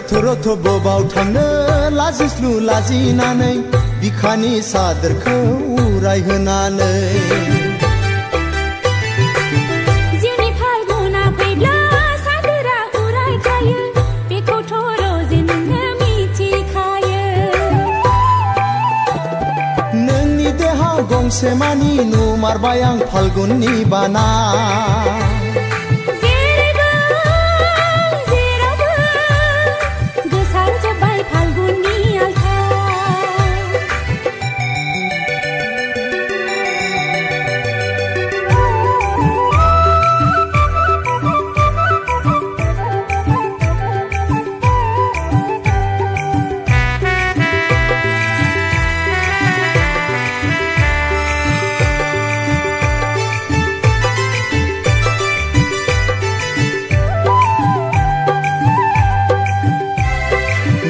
रथ' रथ' बबाव थांनो लाजिस्लु लाजिनानै बिखानि सादोरखौ उरायहोनानै जिउनि फाल्गुना फैब्ला सादोरा उरायखायो बेखौथ' रजे नोंनो मिथिखायो नोंनि देहाव गंसे मानि नुमारबाय आं फाल्गुननि बाना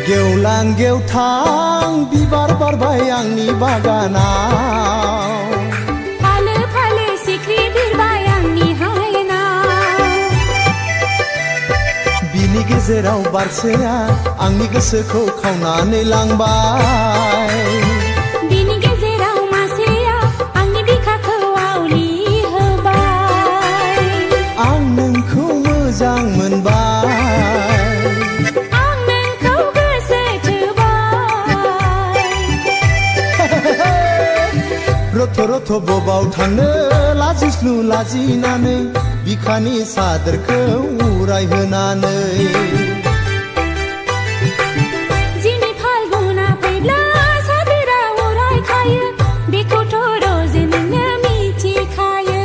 गेवलां गेवथां बिबार बारबाय आंनि बागानाव फालो फालो सिख्रि बिरबाय आंनि हायेनाव बिनि गेजेराव बारसेया आंनि गोसोखौ खावनानै लांबाय बिनि गेजेराव मासेया आंनि बिखाखौ आवलि होबाय आं नोंखौ मोजां मोनबाय रथ' रथ' बबाव थांनो लाजिस्लु लाजिनानै बिखानि सादोरखौ उरायहोनानै जिउनि फाल्गुना फैब्ला सादोरा उरायखायो बेखौथ' रजे नोंनो मिथिखायो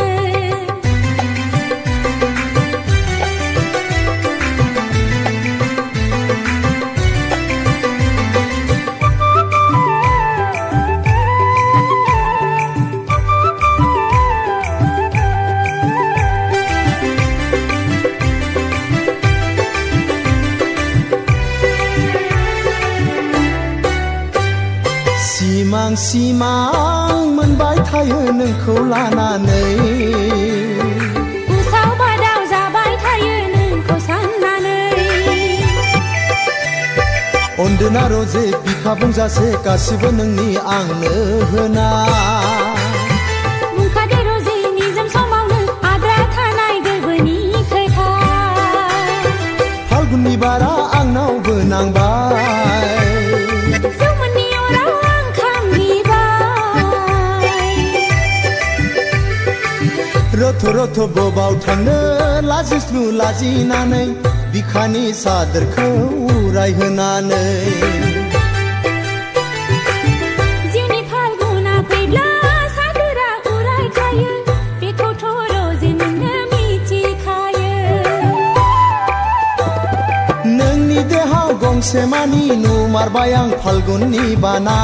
सिमां सिमां मोनबाय थायो नोंखौ लानानै उसाव बादाव जाबाय थायो नोंखौ साननानै अनदोना रजे बिखा बुंजासे गासिबो नोंनि आंनो होना बुंखादो रजे निजोम समावनो आद्रा थानाय गोरबोनि खोथा फाल्गुननि बारा आंनावबो नांबाय रथ' रथ' बबाव थांनो लाजिस्लु लाजिनानै बिखानि सादोरखौ उरायहोनानै जिउनि फाल्गुना फैब्ला सादोरा उरायखायो बेखौथ' रजे नोंनो मिथिखायो नोंनि देहाव गंसे मानि नुमारबाय आं फाल्गुननि बाना